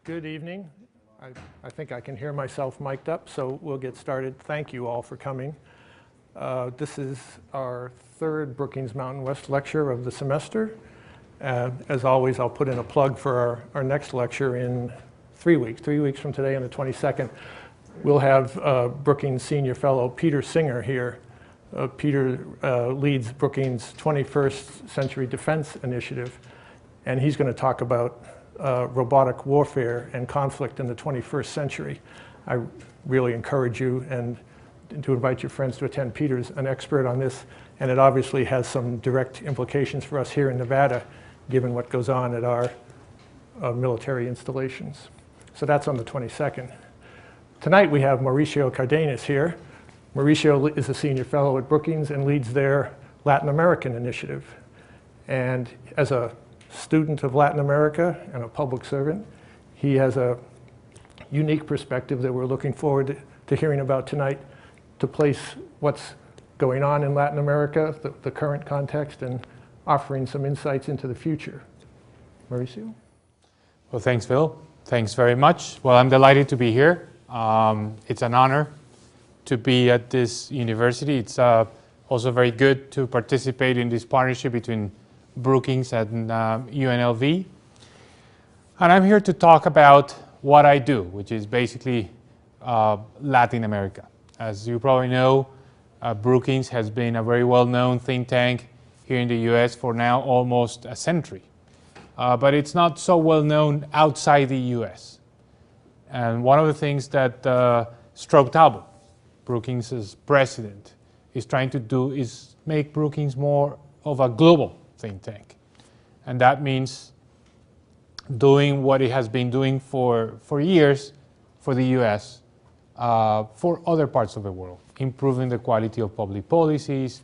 Good evening. I think I can hear myself mic'd up, so we'll get started. Thank you all for coming. This is our third Brookings Mountain West lecture of the semester. As always, I'll put in a plug for our next lecture in 3 weeks. 3 weeks from today on the 22nd. We'll have Brookings Senior Fellow Peter Singer here. Peter leads Brookings' 21st Century Defense Initiative, and he's going to talk about robotic warfare and conflict in the 21st century. I really encourage you and to invite your friends to attend. Peter's an expert on this, and it obviously has some direct implications for us here in Nevada, given what goes on at our military installations. So that's on the 22nd. Tonight we have Mauricio Cardenas here. Mauricio is a senior fellow at Brookings and leads their Latin American initiative. And as a student of Latin America and a public servant, he has a unique perspective that we're looking forward to hearing about tonight, to place what's going on in Latin America, the current context, and offering some insights into the future. Mauricio? Well, thanks, Phil. Thanks very much. Well, I'm delighted to be here. It's an honor to be at this university. It's also very good to participate in this partnership between Brookings and UNLV. And I'm here to talk about what I do, which is basically Latin America. As you probably know, Brookings has been a very well-known think tank here in the US for now almost a century. But it's not so well-known outside the US. And one of the things that Stroke Talbot, Brookings' president, is trying to do is make Brookings more of a global think tank. And that means doing what it has been doing for years for the US, for other parts of the world, improving the quality of public policies,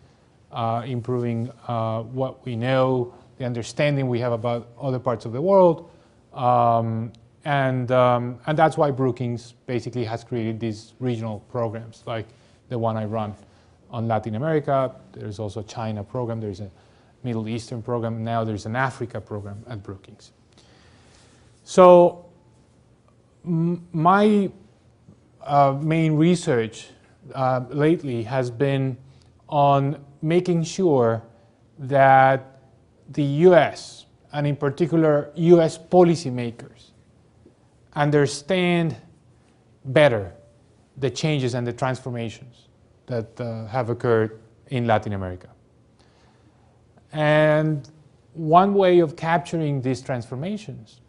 improving what we know, the understanding we have about other parts of the world. And that's why Brookings basically has created these regional programs like the one I run on Latin America. There's also a China program, there's a Middle Eastern program, now there's an Africa program at Brookings. So my main research lately has been on making sure that the US, and in particular US policymakers, understand better the changes and the transformations that have occurred in Latin America. And one way of capturing these transformations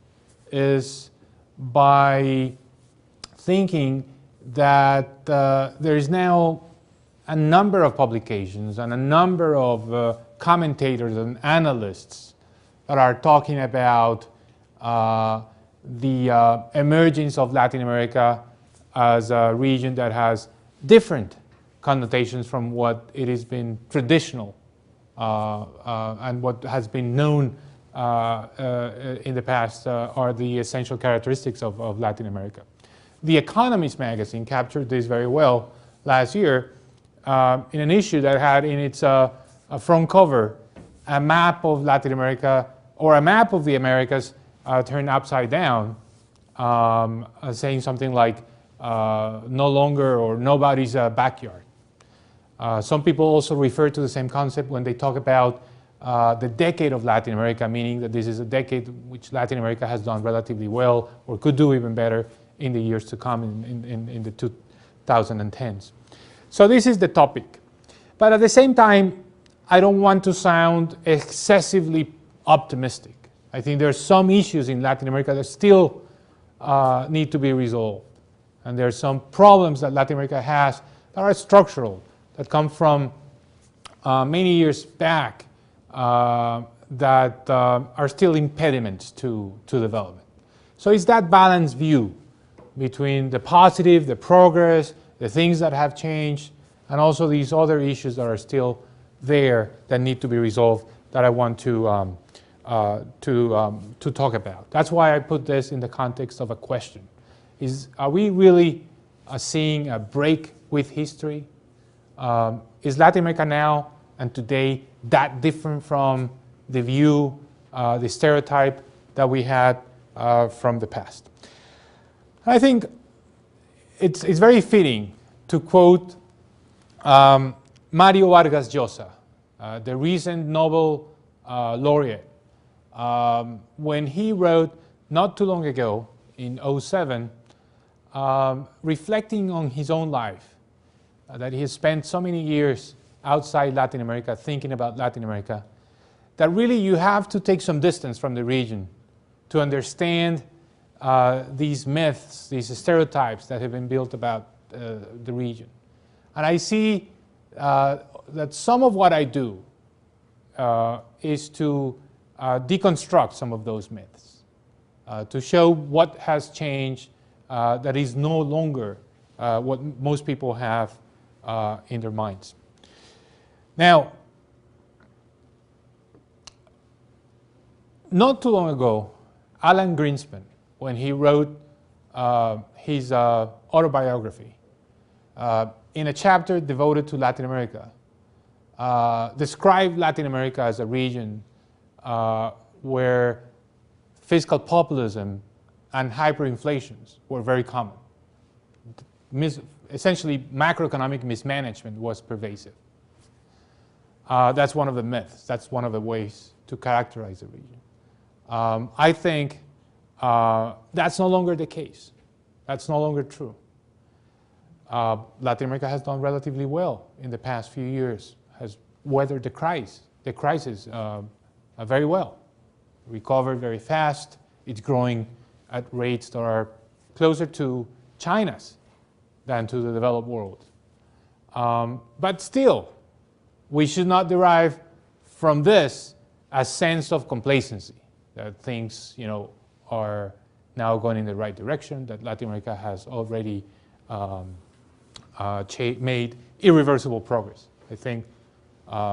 is by thinking that there is now a number of publications and a number of commentators and analysts that are talking about the emergence of Latin America as a region that has different connotations from what it has been traditional and what has been known in the past are the essential characteristics of Latin America. The Economist magazine captured this very well last year in an issue that had in its front cover a map of Latin America, or a map of the Americas turned upside down, saying something like no longer or nobody's backyard. Some people also refer to the same concept when they talk about the decade of Latin America, meaning that this is a decade which Latin America has done relatively well or could do even better in the years to come in the 2010s. So this is the topic. But at the same time, I don't want to sound excessively optimistic. I think there are some issues in Latin America that still need to be resolved. And there are some problems that Latin America has that are structural, that come from many years back that are still impediments to development. So it's that balanced view between the positive, the progress, the things that have changed, and also these other issues that are still there that need to be resolved that I want to talk about. That's why I put this in the context of a question. Are we really seeing a break with history? Is Latin America now and today that different from the view, the stereotype that we had from the past? I think it's very fitting to quote Mario Vargas Llosa, the recent Nobel laureate, when he wrote not too long ago in 2007, reflecting on his own life, that he has spent so many years outside Latin America, thinking about Latin America, that really you have to take some distance from the region to understand these myths, these stereotypes that have been built about the region. And I see that some of what I do is to deconstruct some of those myths, to show what has changed that is no longer what most people have in their minds. Now, not too long ago, Alan Greenspan, when he wrote his autobiography, in a chapter devoted to Latin America, described Latin America as a region where fiscal populism and hyperinflations were very common. Essentially, macroeconomic mismanagement was pervasive. That's one of the myths. That's one of the ways to characterize the region. I think that's no longer the case. That's no longer true. Latin America has done relatively well in the past few years, has weathered the crisis very well, recovered very fast. It's growing at rates that are closer to China's than to the developed world. But still, we should not derive from this a sense of complacency, that things, are now going in the right direction, that Latin America has already made irreversible progress. I think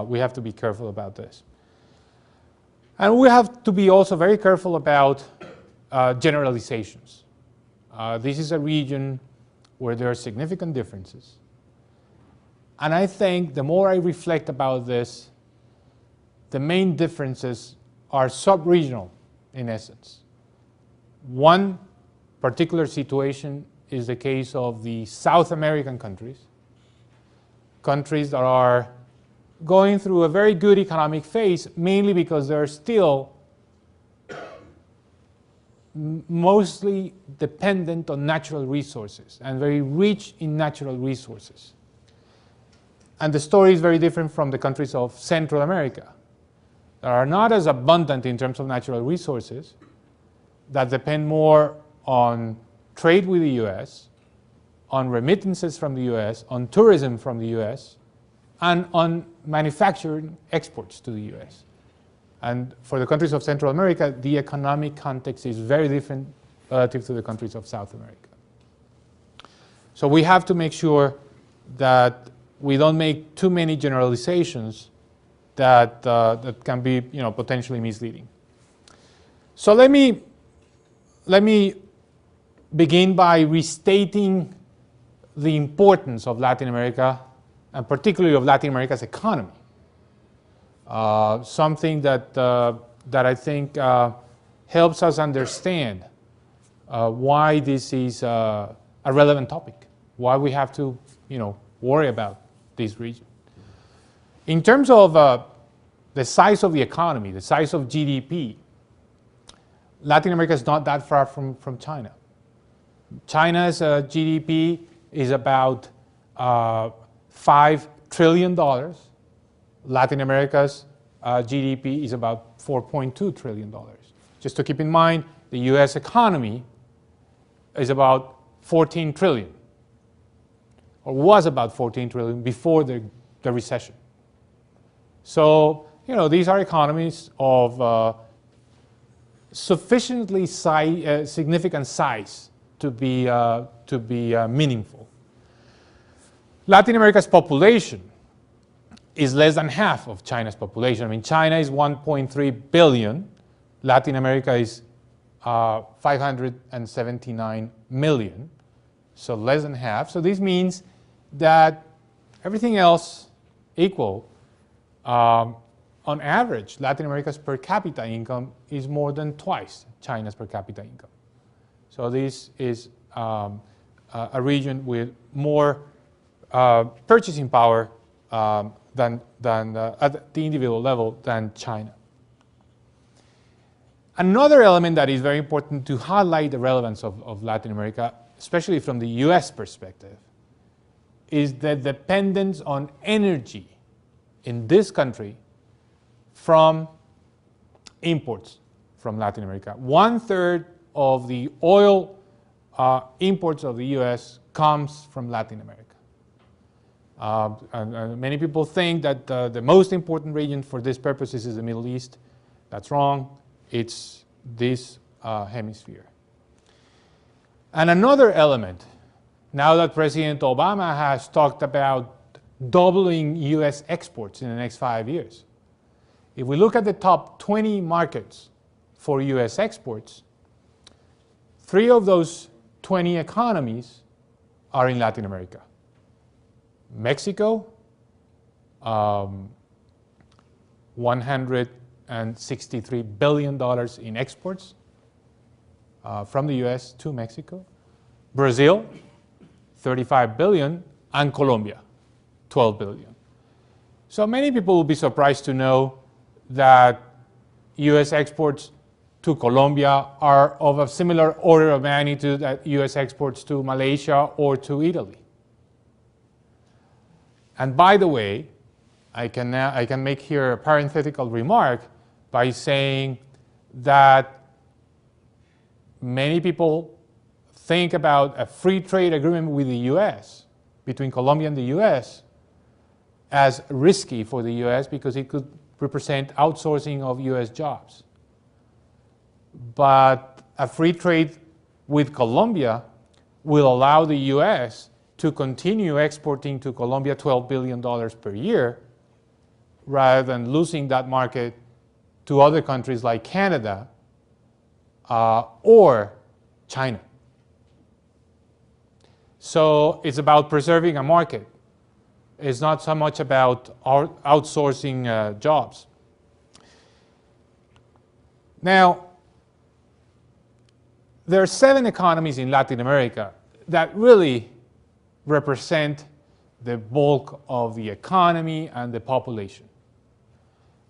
we have to be careful about this. And we have to be also very careful about generalizations. This is a region where there are significant differences. And I think the more I reflect about this, the main differences are sub-regional in essence. One particular situation is the case of the South American countries that are going through a very good economic phase, mainly because they're still mostly dependent on natural resources and very rich in natural resources. And the story is very different from the countries of Central America that are not as abundant in terms of natural resources, that depend more on trade with the US, on remittances from the US, on tourism from the US, and on manufacturing exports to the US. And for the countries of Central America, the economic context is very different relative to the countries of South America. So we have to make sure that we don't make too many generalizations that can be, potentially misleading. So let me begin by restating the importance of Latin America, and particularly of Latin America's economy. Something that I think helps us understand why this is a relevant topic, why we have to, worry about this region. In terms of the size of the economy, the size of GDP, Latin America is not that far from China. China's GDP is about $5 trillion. Latin America's GDP is about $4.2 trillion. Just to keep in mind, the US economy is about 14 trillion, or was about 14 trillion before the recession. So, these are economies of sufficiently significant size to be meaningful. Latin America's population is less than half of China's population. I mean, China is 1.3 billion. Latin America is 579 million, so less than half. So this means that everything else equal, on average, Latin America's per capita income is more than twice China's per capita income. So this is a region with more purchasing power than at the individual level than China. Another element that is very important to highlight the relevance of Latin America, especially from the US perspective, is the dependence on energy in this country from imports from Latin America. 1/3 of the oil imports of the US comes from Latin America. And many people think that the most important region for this purposes is the Middle East. That's wrong. It's this hemisphere. And another element, now that President Obama has talked about doubling US exports in the next 5 years, if we look at the top 20 markets for US exports, 3 of those 20 economies are in Latin America. Mexico, $163 billion in exports from the US to Mexico. Brazil, $35 billion, and Colombia, $12 billion. So many people will be surprised to know that US exports to Colombia are of a similar order of magnitude that US exports to Malaysia or to Italy. And by the way, I can make here a parenthetical remark by saying that many people think about a free trade agreement with the US, between Colombia and the US, as risky for the US because it could represent outsourcing of US jobs. But a free trade with Colombia will allow the US to continue exporting to Colombia $12 billion per year rather than losing that market to other countries like Canada or China. So it's about preserving a market. It's not so much about outsourcing jobs. Now, there are 7 economies in Latin America that really represent the bulk of the economy and the population.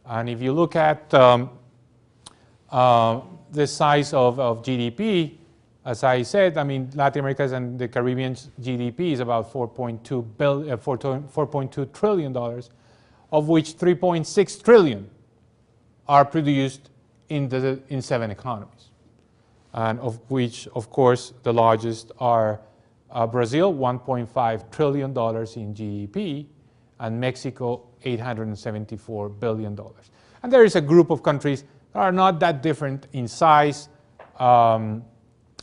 And if you look at the size of GDP, as I said, I mean, Latin America's and the Caribbean's GDP is about $4.2 trillion, of which $3.6 trillion are produced in 7 economies, and of which, of course, the largest are Brazil, $1.5 trillion in GDP, and Mexico, $874 billion. And there is a group of countries that are not that different in size.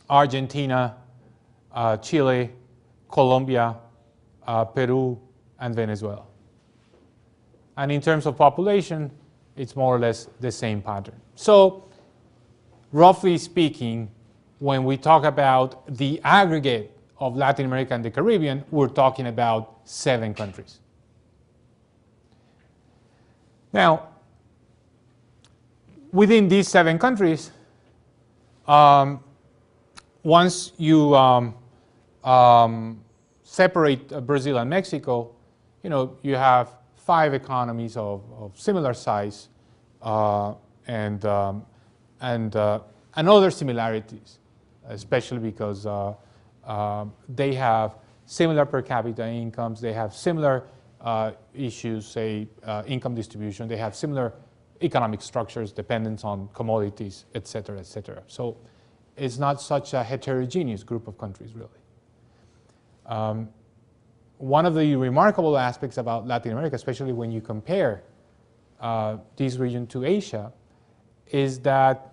Argentina, Chile, Colombia, Peru, and Venezuela. And in terms of population, it's more or less the same pattern. So, roughly speaking, when we talk about the aggregate of Latin America and the Caribbean, we're talking about 7 countries. Now, within these 7 countries, once you separate Brazil and Mexico, you have 5 economies of similar size and other similarities, especially because they have similar per capita incomes, they have similar issues, say income distribution, they have similar economic structures, dependence on commodities, et cetera, et cetera. So it's not such a heterogeneous group of countries, really. One of the remarkable aspects about Latin America, especially when you compare this region to Asia, is that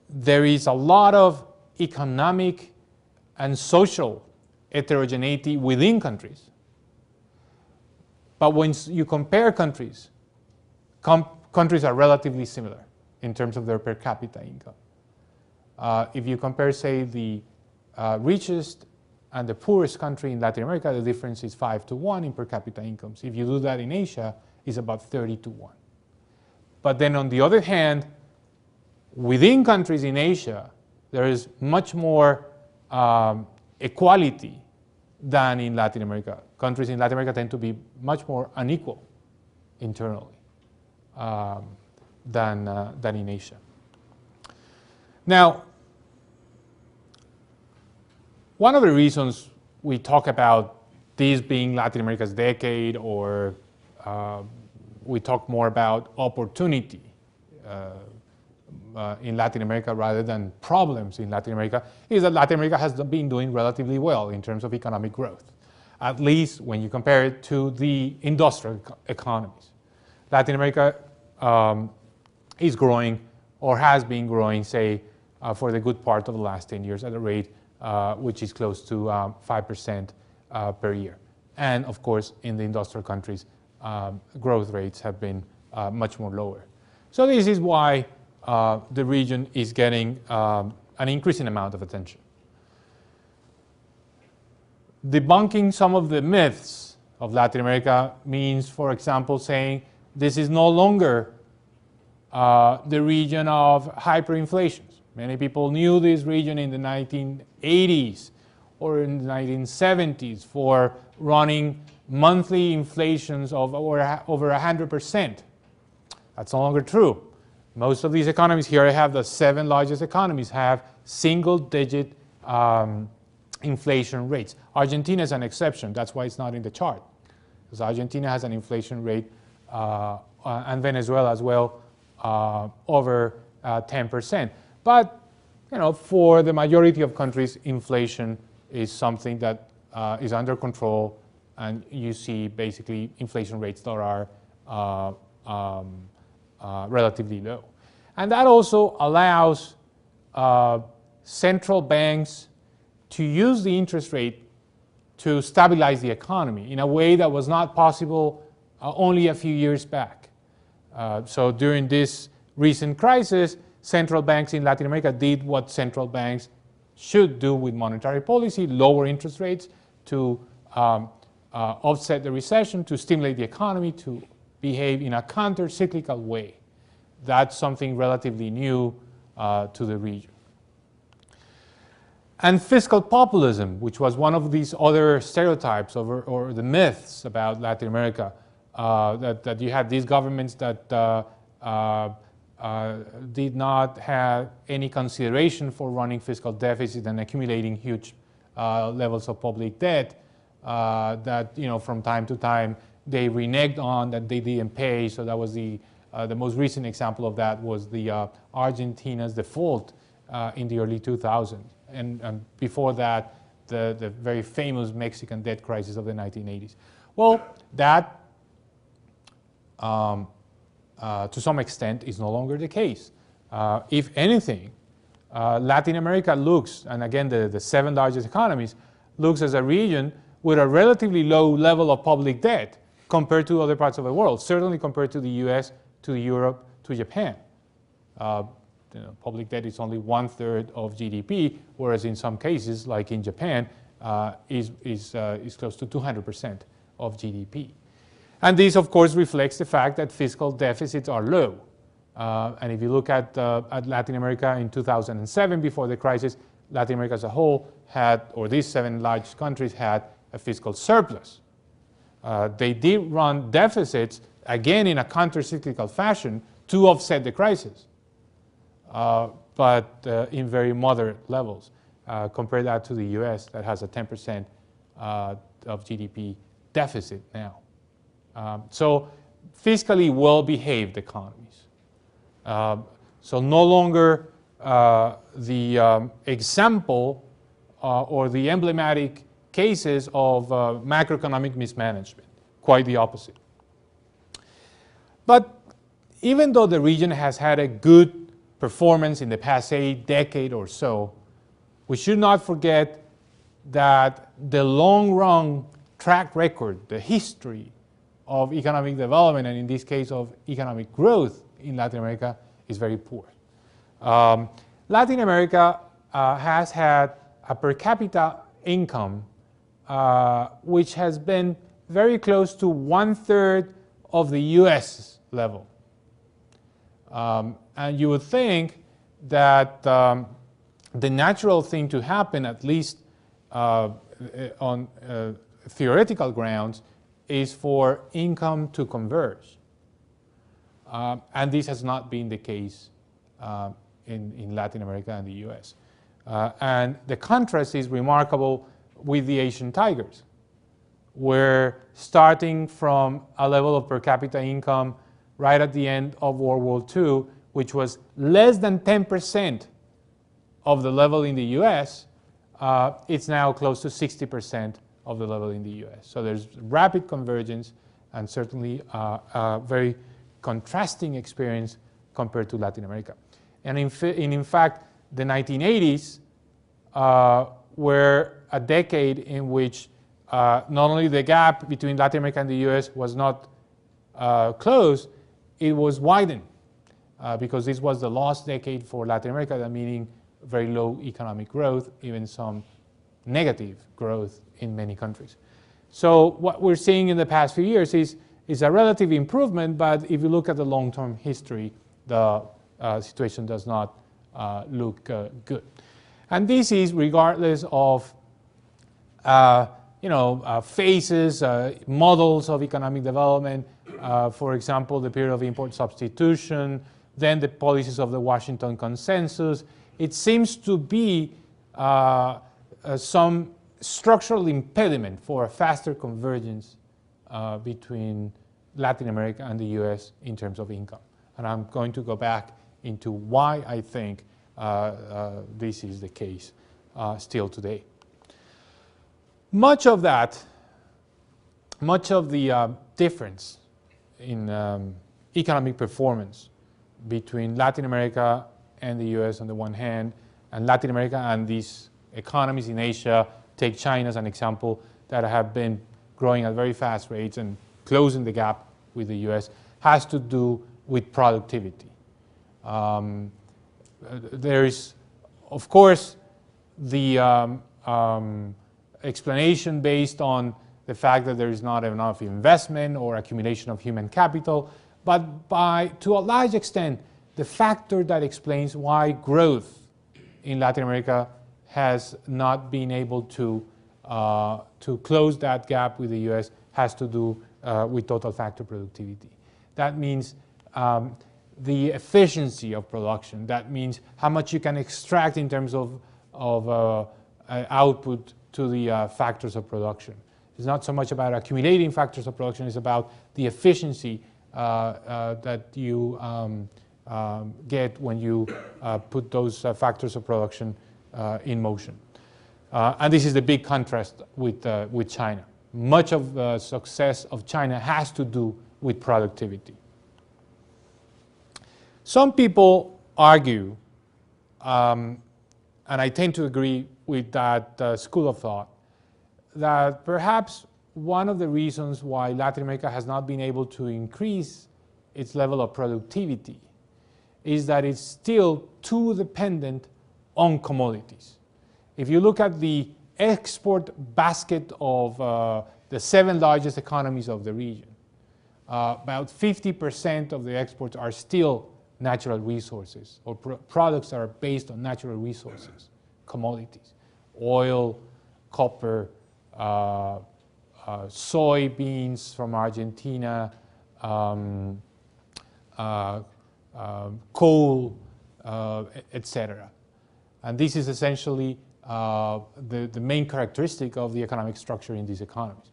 there is a lot of economic and social heterogeneity within countries. But when you compare countries, countries are relatively similar in terms of their per capita income. If you compare, say, the richest and the poorest country in Latin America, the difference is 5-to-1 in per capita incomes. If you do that in Asia, it's about 30-to-1. But then on the other hand, within countries in Asia, there is much more equality than in Latin America. Countries in Latin America tend to be much more unequal internally than in Asia. Now, one of the reasons we talk about this being Latin America's decade, or we talk more about opportunity in Latin America rather than problems in Latin America, is that Latin America has been doing relatively well in terms of economic growth, at least when you compare it to the industrial economies. Latin America is growing, or has been growing, say, for the good part of the last 10 years at a rate which is close to 5% per year. And of course, in the industrial countries, growth rates have been much more lower. So this is why the region is getting an increasing amount of attention. Debunking some of the myths of Latin America means, for example, saying this is no longer the region of hyperinflations. Many people knew this region in the 1980s or in the 1970s for running monthly inflations of over 100%. That's no longer true. Most of these economies, here I have the 7 largest economies, have single-digit inflation rates. Argentina is an exception. That's why it's not in the chart, because Argentina has an inflation rate, and Venezuela as well, over 10%. But for the majority of countries, inflation is something that is under control, and you see basically inflation rates that are relatively low. And that also allows central banks to use the interest rate to stabilize the economy in a way that was not possible only a few years back. So during this recent crisis, central banks in Latin America did what central banks should do with monetary policy: lower interest rates to offset the recession, to stimulate the economy, to behave in a counter-cyclical way. That's something relatively new to the region. And fiscal populism, which was one of these other stereotypes or the myths about Latin America, that you had these governments that did not have any consideration for running fiscal deficit and accumulating huge levels of public debt, that from time to time they reneged on, that they didn't pay. So that was the most recent example of that was the Argentina's default in the early 2000s, and before that the very famous Mexican debt crisis of the 1980s. Well, that to some extent is no longer the case. If anything, Latin America looks, and again the 7 largest economies, looks as a region with a relatively low level of public debt compared to other parts of the world, certainly compared to the US, to Europe, to Japan. Public debt is only 1/3 of GDP, whereas in some cases, like in Japan, is close to 200% of GDP. And this, of course, reflects the fact that fiscal deficits are low. And if you look at Latin America in 2007, before the crisis, Latin America as a whole had, or these 7 large countries had, a fiscal surplus. They did run deficits, again in a counter-cyclical fashion, to offset the crisis, but in very moderate levels. Compare that to the US, that has a 10% of GDP deficit now. So fiscally well-behaved economies. So no longer the example or the emblematic cases of macroeconomic mismanagement, quite the opposite. But even though the region has had a good performance in the past, say, decade or so, we should not forget that the long-run track record, the history of economic development, and in this case of economic growth in Latin America, is very poor. Latin America has had a per capita income which has been very close to 1/3 of the US level. And you would think that the natural thing to happen, at least on theoretical grounds, is for income to converge. And this has not been the case in Latin America and the US. And the contrast is remarkable with the Asian tigers, where starting from a level of per capita income right at the end of World War II, which was less than 10% of the level in the US, it's now close to 60% of the level in the US. So there's rapid convergence and certainly a very contrasting experience compared to Latin America. And in fact, the 1980s were a decade in which not only the gap between Latin America and the US was not closed, it was widened because this was the lost decade for Latin America, that meaning very low economic growth, even some negative growth in many countries. So what we're seeing in the past few years is a relative improvement, but if you look at the long-term history, the situation does not look good. And this is regardless of phases, models of economic development, for example, the period of import substitution, then the policies of the Washington Consensus. It seems to be some structural impediment for a faster convergence between Latin America and the US in terms of income. And I'm going to go back into why I think this is the case still today. Much of the difference in economic performance between Latin America and the US on the one hand, and Latin America and these economies in Asia, take China as an example, that have been growing at very fast rates and closing the gap with the US, has to do with productivity. There is, of course, the explanation based on the fact that there is not enough investment or accumulation of human capital, but to a large extent, the factor that explains why growth in Latin America has not been able to close that gap with the US has to do with total factor productivity. That means the efficiency of production. That means how much you can extract in terms of output to the factors of production. It's not so much about accumulating factors of production, it's about the efficiency that you get when you put those factors of production in motion. And this is the big contrast with China. Much of the success of China has to do with productivity. Some people argue, and I tend to agree with that school of thought, that perhaps one of the reasons why Latin America has not been able to increase its level of productivity is that it's still too dependent on commodities. If you look at the export basket of the 7 largest economies of the region, about 50% of the exports are still natural resources, or products that are based on natural resources, commodities, oil, copper, soybeans from Argentina, coal, etc. And this is essentially the main characteristic of the economic structure in these economies.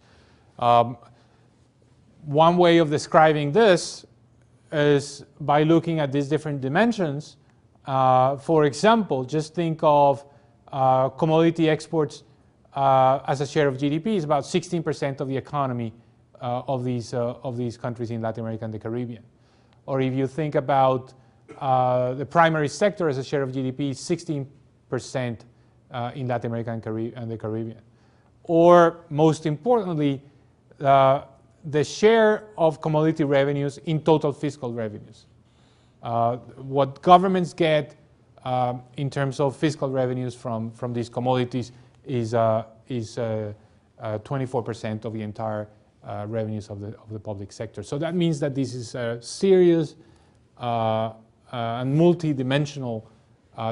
One way of describing this is by looking at these different dimensions. For example, just think of commodity exports as a share of GDP is about 16% of the economy of these countries in Latin America and the Caribbean. Or if you think about the primary sector as a share of GDP, 16% in Latin America and the Caribbean. Or most importantly, the share of commodity revenues in total fiscal revenues. What governments get in terms of fiscal revenues from these commodities is 24% of the entire revenues of the public sector. So that means that this is a serious and multi-dimensional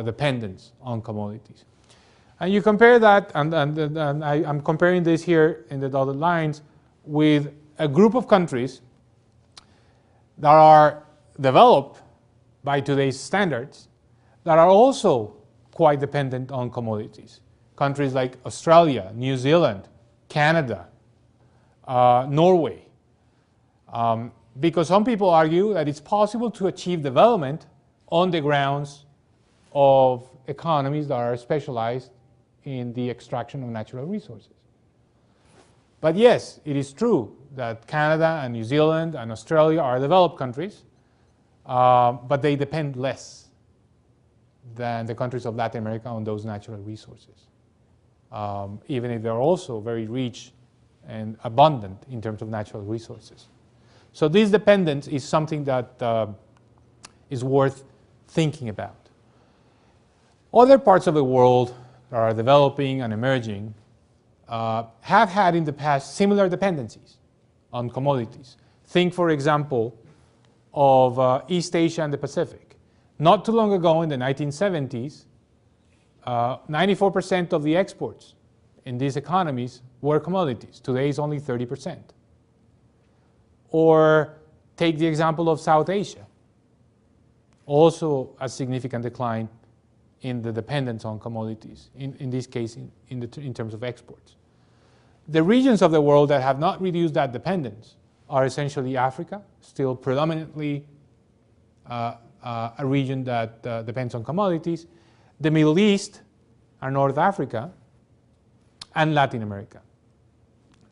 dependence on commodities. And you compare that, and I'm comparing this here in the dotted lines, with a group of countries that are developed by today's standards that are also quite dependent on commodities. Countries like Australia, New Zealand, Canada, Norway. Because some people argue that it's possible to achieve development on the grounds of economies that are specialized in the extraction of natural resources. But yes, it is true that Canada and New Zealand and Australia are developed countries, but they depend less than the countries of Latin America on those natural resources, even if they're also very rich and abundant in terms of natural resources. So this dependence is something that is worth thinking about. Other parts of the world that are developing and emerging have had in the past similar dependencies on commodities. Think, for example, of East Asia and the Pacific. Not too long ago, in the 1970s, 94% of the exports in these economies were commodities. Today it's only 30%. Or take the example of South Asia. Also a significant decline in the dependence on commodities, in this case in terms of exports. The regions of the world that have not reduced that dependence are essentially Africa, still predominantly a region that depends on commodities, the Middle East and North Africa, and Latin America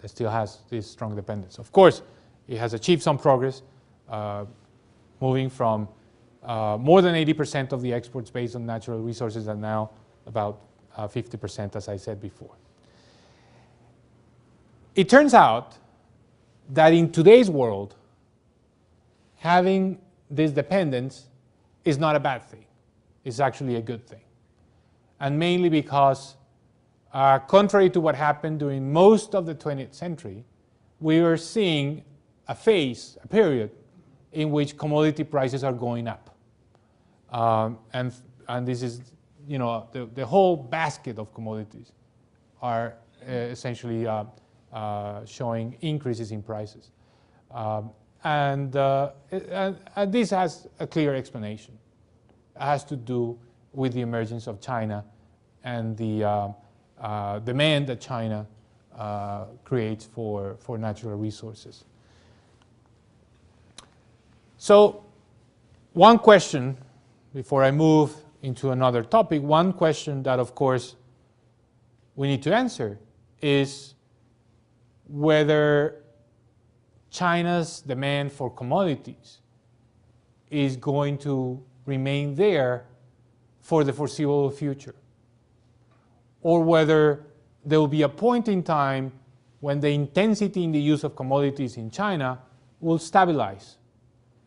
that still has this strong dependence. Of course, it has achieved some progress, moving from more than 80% of the exports based on natural resources and now about 50%, as I said before. It turns out that in today's world, having this dependence is not a bad thing. It's actually a good thing. And mainly because, contrary to what happened during most of the 20th century, we are seeing a phase, a period, in which commodity prices are going up. And this is, the whole basket of commodities are essentially showing increases in prices. And this has a clear explanation. It has to do with the emergence of China and the demand that China creates for natural resources. So one question, before I move into another topic, one question that, of course, we need to answer is whether China's demand for commodities is going to remain there for the foreseeable future, or whether there will be a point in time when the intensity in the use of commodities in China will stabilize,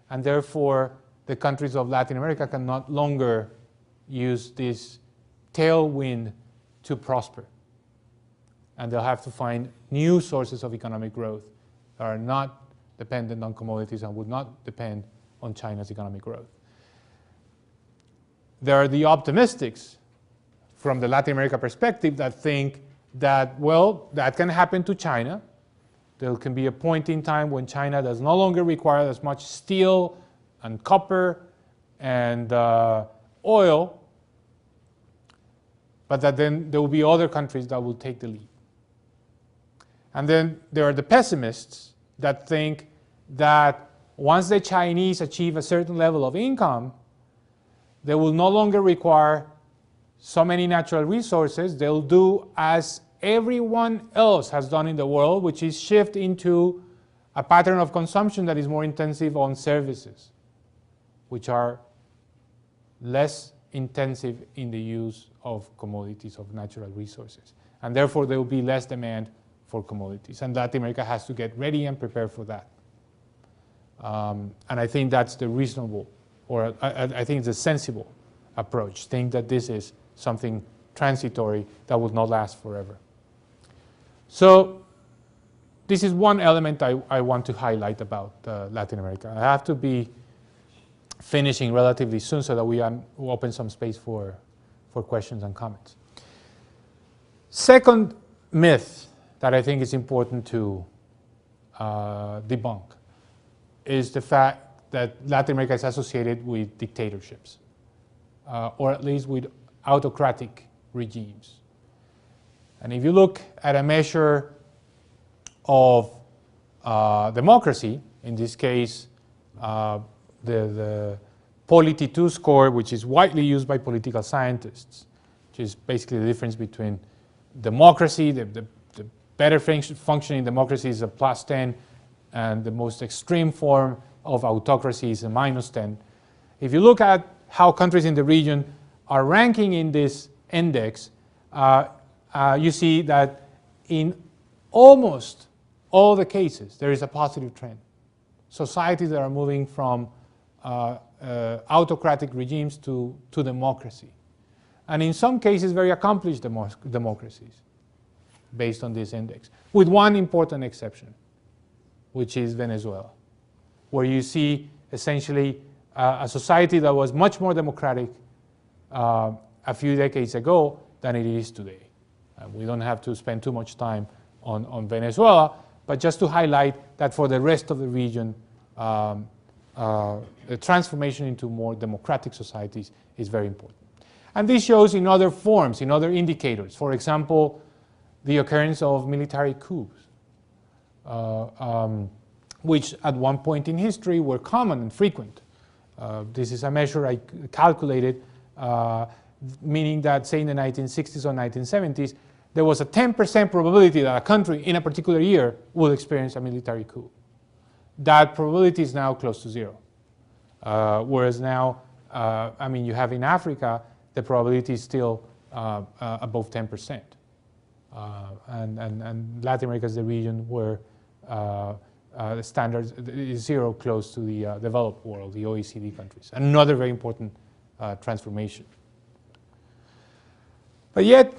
and therefore the countries of Latin America can no longer use this tailwind to prosper. And they'll have to find new sources of economic growth that are not dependent on commodities and would not depend on China's economic growth. There are the optimists from the Latin America perspective that think that, well, that can happen to China. There can be a point in time when China does no longer require as much steel and copper and oil, but that then there will be other countries that will take the lead. And then there are the pessimists that think that once the Chinese achieve a certain level of income, they will no longer require so many natural resources. They'll do as everyone else has done in the world, which is shift into a pattern of consumption that is more intensive on services, which are less intensive in the use of commodities, of natural resources. And therefore, there will be less demand for commodities. And Latin America has to get ready and prepare for that. And I think that's the reasonable, or I think it's a sensible approach. Think that this is something transitory that will not last forever. So this is one element I want to highlight about Latin America. I have to be finishing relatively soon so that we open some space for questions and comments. Second myth that I think is important to debunk is the fact that Latin America is associated with dictatorships, or at least with autocratic regimes. And if you look at a measure of democracy, in this case, the Polity2 score, which is widely used by political scientists, which is basically the difference between democracy, the better functioning democracy is a +10, and the most extreme form of autocracy is a -10. If you look at how countries in the region are ranking in this index, you see that in almost all the cases there is a positive trend. Societies that are moving from autocratic regimes to democracy. And in some cases, very accomplished democracies based on this index, with one important exception, which is Venezuela, where you see essentially a society that was much more democratic a few decades ago than it is today. We don't have to spend too much time on Venezuela, but just to highlight that for the rest of the region, the transformation into more democratic societies is very important. And this shows in other forms, in other indicators. For example, the occurrence of military coups, which at one point in history were common and frequent. This is a measure I calculated, meaning that, say, in the 1960s or 1970s, there was a 10% probability that a country in a particular year will experience a military coup. That probability is now close to 0. Whereas now, you have in Africa, the probability is still above 10%. And Latin America is the region where the standard is 0, close to the developed world, the OECD countries. Another very important transformation. But yet,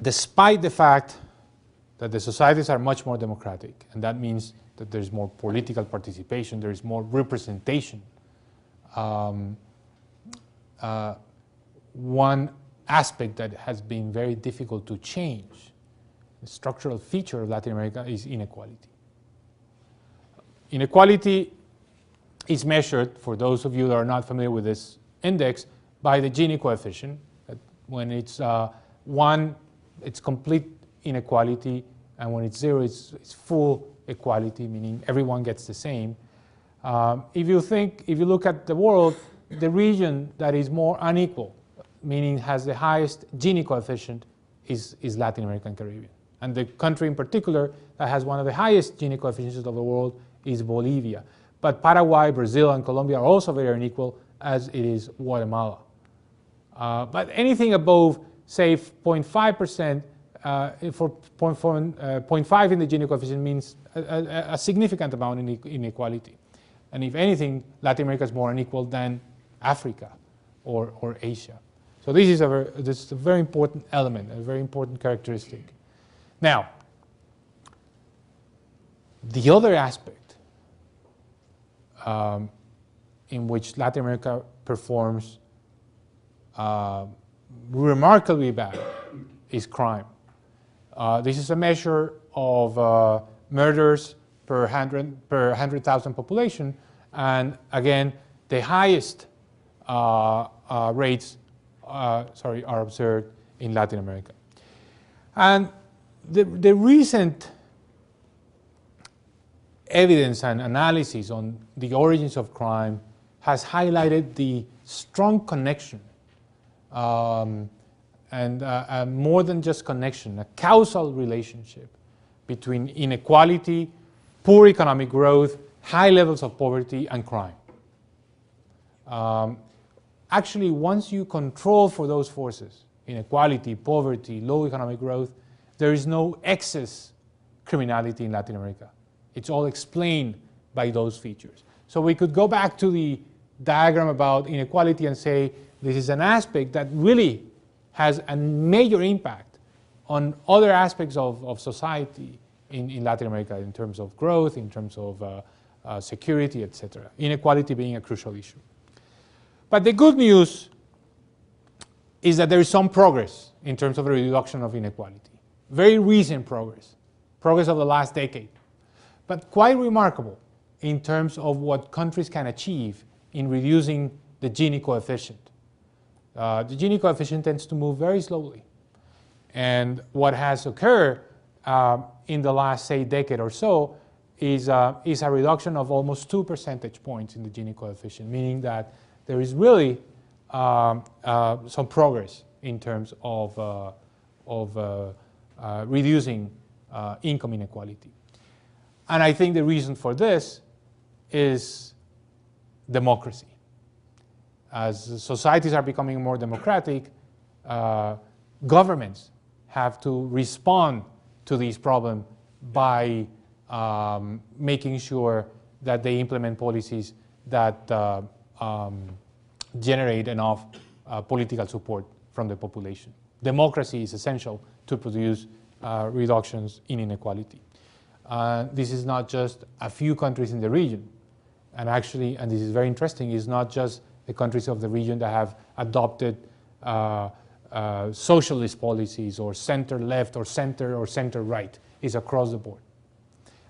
despite the fact that the societies are much more democratic, and that means that there's more political participation, there's more representation, one aspect that has been very difficult to change, the structural feature of Latin America, is inequality. Inequality is measured, for those of you that are not familiar with this index, by the Gini coefficient. When it's 1, it's complete inequality, and when it's 0, it's full equality, meaning everyone gets the same. If you look at the world, the region that is more unequal, meaning has the highest Gini coefficient, is Latin America and Caribbean. And the country in particular that has one of the highest Gini coefficients of the world is Bolivia. But Paraguay, Brazil, and Colombia are also very unequal, as it is Guatemala. But anything above, say, 0.5%, for 0.5 in the Gini coefficient means a significant amount in inequality. And if anything, Latin America is more unequal than Africa or Asia. So this is a very important element, a very important characteristic. Now, the other aspect in which Latin America performs remarkably bad is crime. This is a measure of murders per 100,000 population, and again, the highest rates are observed in Latin America. And the recent evidence and analysis on the origins of crime has highlighted the strong connection, and more than just connection, a causal relationship between inequality, poor economic growth, high levels of poverty, and crime. Actually, once you control for those forces, inequality, poverty, low economic growth, there is no excess criminality in Latin America. It's all explained by those features. So we could go back to the diagram about inequality and say this is an aspect that really has a major impact on other aspects of society in Latin America, in terms of growth, in terms of security, etc. Inequality being a crucial issue. But the good news is that there is some progress in terms of the reduction of inequality. Very recent progress, progress of the last decade, but quite remarkable in terms of what countries can achieve in reducing the Gini coefficient. The Gini coefficient tends to move very slowly. And what has occurred in the last, say, decade or so is a reduction of almost 2 percentage points in the Gini coefficient, meaning that there is really some progress in terms of reducing income inequality. And I think the reason for this is democracy. As societies are becoming more democratic, governments have to respond to this problem by making sure that they implement policies that generate enough political support from the population. Democracy is essential to produce reductions in inequality. This is not just a few countries in the region. And actually, and this is very interesting, it's not just the countries of the region that have adopted socialist policies or center-left or center-right. It's across the board.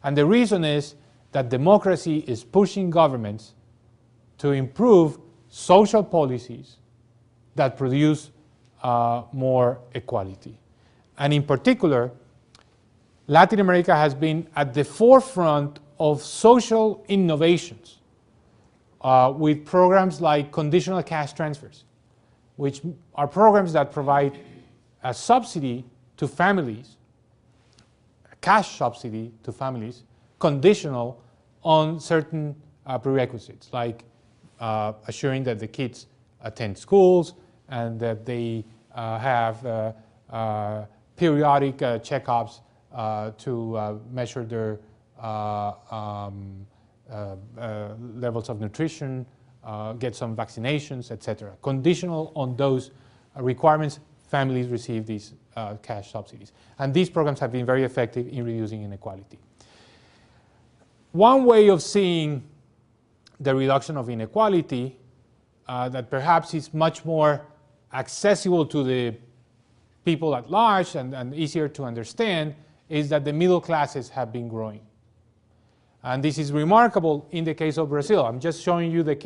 And the reason is that democracy is pushing governments to improve social policies that produce more equality. And in particular, Latin America has been at the forefront of social innovations with programs like conditional cash transfers, which are programs that provide a subsidy to families, a cash subsidy to families, conditional on certain prerequisites, like assuring that the kids attend schools and that they have periodic checkups to measure their levels of nutrition, get some vaccinations, etc. Conditional on those requirements, families receive these cash subsidies. And these programs have been very effective in reducing inequality. One way of seeing the reduction of inequality that perhaps is much more accessible to the people at large and easier to understand is that the middle classes have been growing. And this is remarkable in the case of Brazil. I'm just showing you the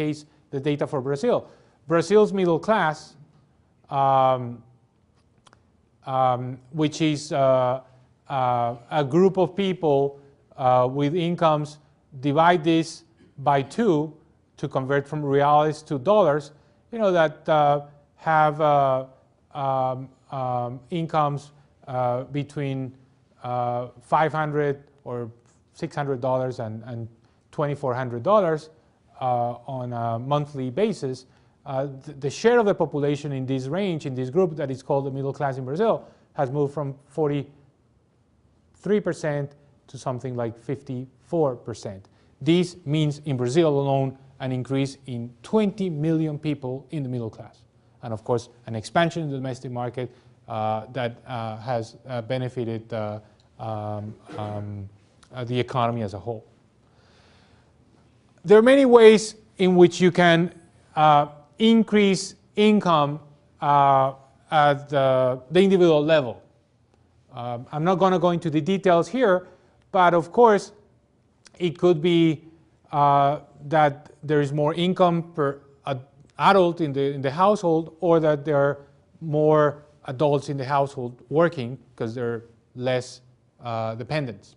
data for Brazil. Brazil's middle class, which is a group of people with incomes, divide this by 2 to convert from reals to dollars, that have incomes between $500 or $600 and $2,400 on a monthly basis. The share of the population in this range, in this group that is called the middle class in Brazil, has moved from 43% to something like 54%. This means in Brazil alone an increase in 20 million people in the middle class. And of course, an expansion in the domestic market that has benefited the economy as a whole. There are many ways in which you can increase income at the individual level. I'm not going to go into the details here, but of course, it could be that there is more income per adult in the household, or that there are more adults in the household working because there are less dependents.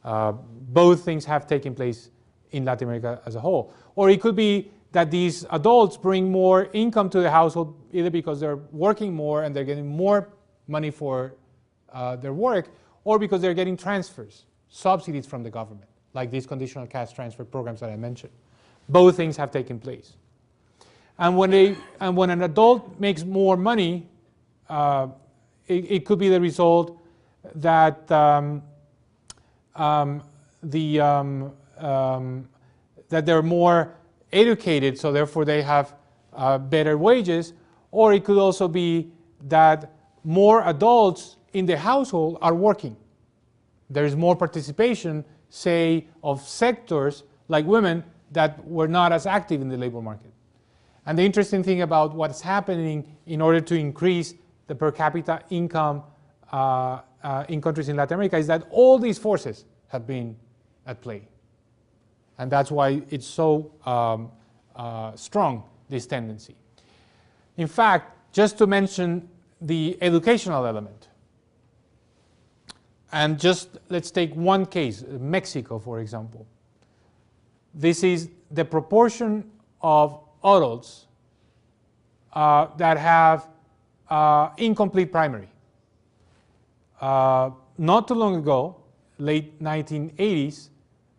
Both things have taken place in Latin America as a whole. Or it could be that these adults bring more income to the household either because they're working more and they're getting more money for their work, or because they're getting transfers, subsidies from the government, like these conditional cash transfer programs that I mentioned. Both things have taken place. And when an adult makes more money, it could be the result that that they're more educated, so therefore they have better wages, or it could also be that more adults in the household are working. There is more participation, say, of sectors like women, that were not as active in the labor market. And the interesting thing about what's happening in order to increase the per capita income in countries in Latin America is that all these forces have been at play. And that's why it's so strong, this tendency. In fact, just to mention the educational element, and just let's take one case, Mexico, for example. This is the proportion of adults that have incomplete primary. Not too long ago, late 1980s,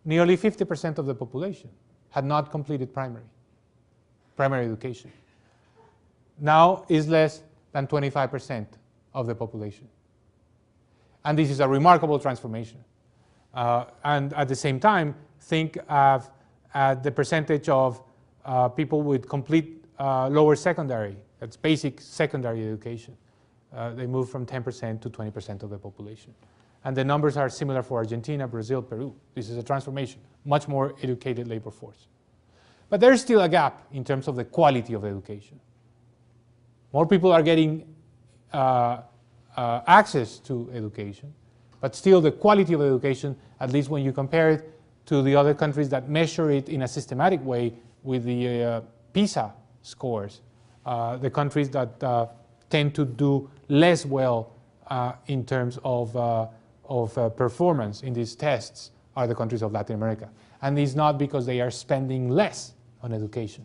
nearly 50% of the population had not completed primary education. Now is less than 25% of the population. And this is a remarkable transformation. And at the same time, think of the percentage of people with complete lower secondary, that's basic secondary education. They move from 10% to 20% of the population. And the numbers are similar for Argentina, Brazil, Peru. This is a transformation, much more educated labor force. But there's still a gap in terms of the quality of education. More people are getting access to education, but still the quality of education, at least when you compare it to the other countries that measure it in a systematic way with the PISA scores, the countries that tend to do less well in terms of performance in these tests are the countries of Latin America. And it's not because they are spending less on education.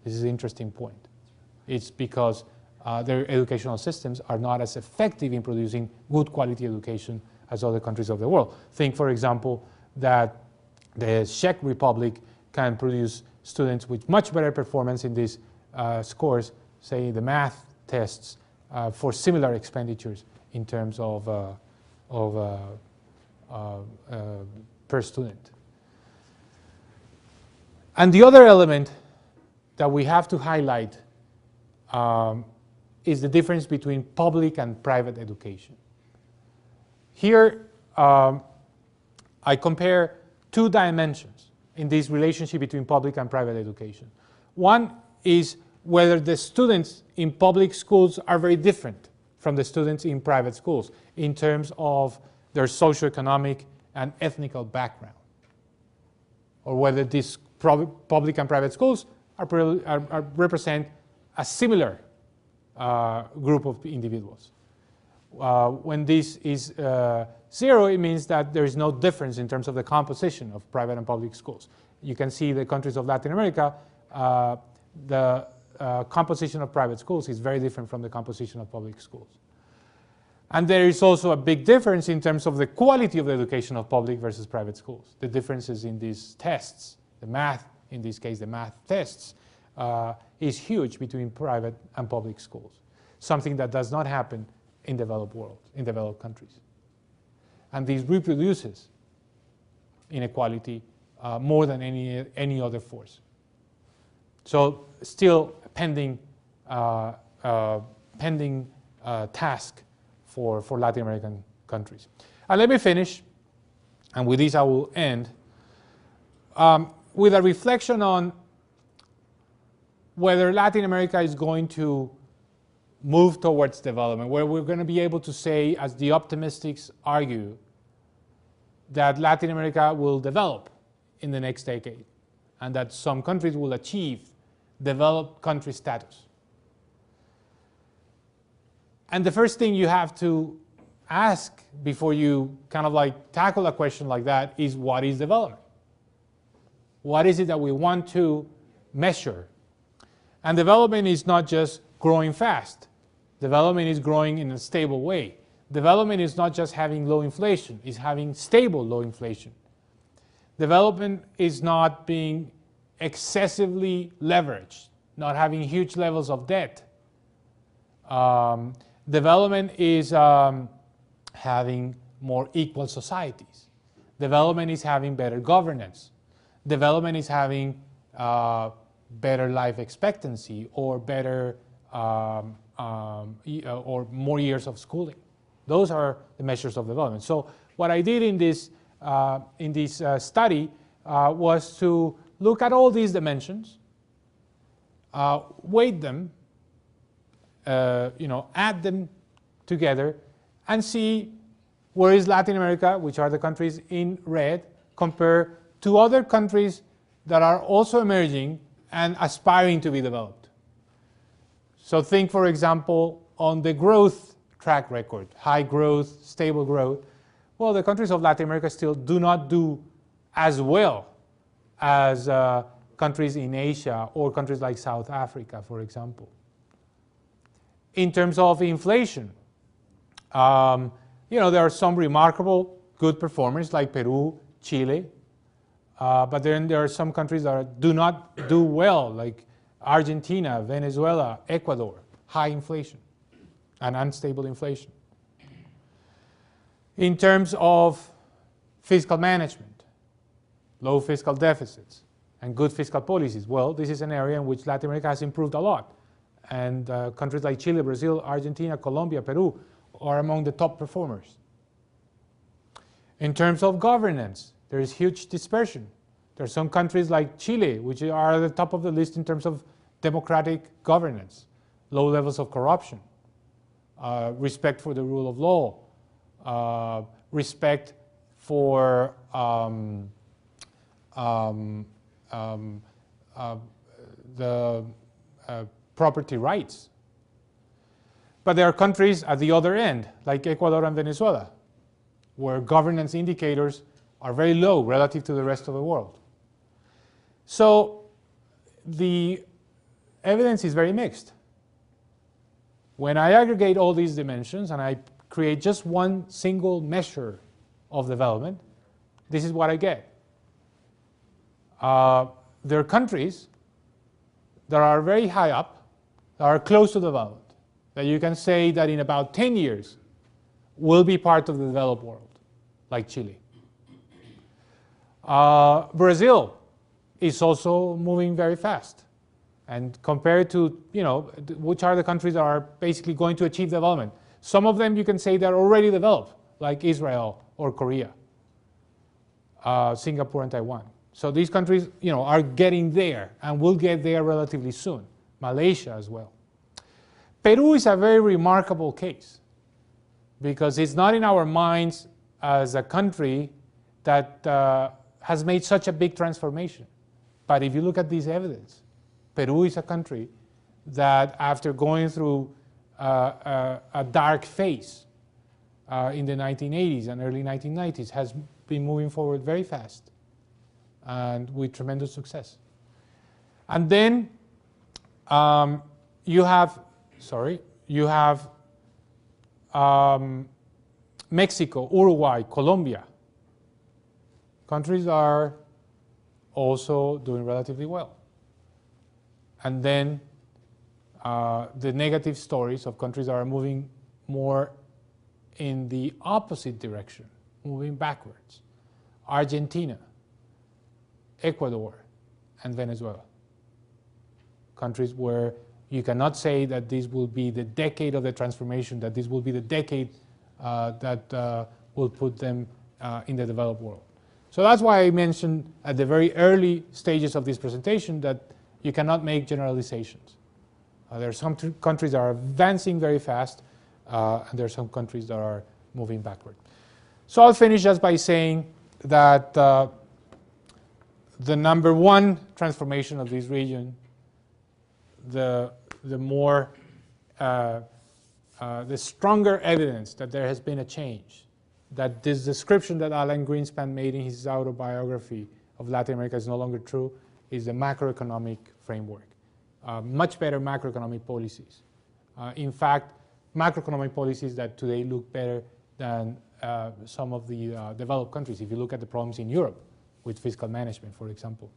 This is an interesting point. It's because their educational systems are not as effective in producing good quality education as other countries of the world. Think, for example, that the Czech Republic can produce students with much better performance in these scores, say the math tests, for similar expenditures in terms of per student. And the other element that we have to highlight is the difference between public and private education. Here, I compare two dimensions in this relationship between public and private education. One is whether the students in public schools are very different from the students in private schools in terms of their socioeconomic and ethnical background, or whether these public and private schools represent a similar group of individuals. When this is zero, it means that there is no difference in terms of the composition of private and public schools. You can see the countries of Latin America, the composition of private schools is very different from the composition of public schools. And there is also a big difference in terms of the quality of the education of public versus private schools. The differences in these tests, the math, in this case the math tests, is huge between private and public schools, something that does not happen in developed world, in developed countries. And this reproduces inequality more than any other force. So still pending task for Latin American countries. And let me finish, and with this I will end, with a reflection on whether Latin America is going to move towards development, where we're going to be able to say, as the optimists argue, that Latin America will develop in the next decade, and that some countries will achieve developed country status. And the first thing you have to ask before you kind of like tackle a question like that is, what is development? What is it that we want to measure? And development is not just growing fast. Development is growing in a stable way. Development is not just having low inflation, it's having stable low inflation. Development is not being excessively leveraged, not having huge levels of debt. Development is having more equal societies. Development is having better governance. Development is having better life expectancy, or better or more years of schooling. Those are the measures of development. So what I did in this study was to look at all these dimensions, weight them, add them together, and see where is Latin America, which are the countries in red, compared to other countries that are also emerging and aspiring to be developed. So think, for example, on the growth track record, high growth, stable growth. Well, the countries of Latin America still do not do as well as countries in Asia or countries like South Africa, for example. In terms of inflation, there are some remarkable good performers like Peru, Chile, but then there are some countries that do not do well, like Argentina, Venezuela, Ecuador, high inflation and unstable inflation. In terms of fiscal management, low fiscal deficits, and good fiscal policies, well, this is an area in which Latin America has improved a lot. And countries like Chile, Brazil, Argentina, Colombia, Peru are among the top performers. In terms of governance, there is huge dispersion. There are some countries like Chile, which are at the top of the list in terms of democratic governance, low levels of corruption, respect for the rule of law, respect for the property rights. But there are countries at the other end, like Ecuador and Venezuela, where governance indicators are very low relative to the rest of the world. So the evidence is very mixed. When I aggregate all these dimensions and I create just one single measure of development, this is what I get. There are countries that are very high up, that are close to developed, that you can say that in about 10 years will be part of the developed world, like Chile. Brazil is also moving very fast. And compared to, which are the countries that are basically going to achieve development, some of them you can say they're already developed, like Israel or Korea, Singapore and Taiwan. So these countries, are getting there and will get there relatively soon. Malaysia as well. Peru is a very remarkable case because it's not in our minds as a country that has made such a big transformation. But if you look at this evidence, Peru is a country that after going through a dark phase in the 1980s and early 1990s has been moving forward very fast and with tremendous success. And then you have Mexico, Uruguay, Colombia. Countries are also doing relatively well. And then the negative stories of countries that are moving more in the opposite direction, moving backwards. Argentina, Ecuador, and Venezuela. Countries where you cannot say that this will be the decade of the transformation, that this will be the decade that will put them in the developed world. So that's why I mentioned at the very early stages of this presentation that you cannot make generalizations. There are some countries that are advancing very fast, and there are some countries that are moving backward. So I'll finish just by saying that the number one transformation of this region, the stronger evidence that there has been a change, that this description that Alan Greenspan made in his autobiography of Latin America is no longer true, is the macroeconomic framework. Much better macroeconomic policies. In fact, macroeconomic policies that today look better than some of the developed countries, if you look at the problems in Europe with fiscal management, for example.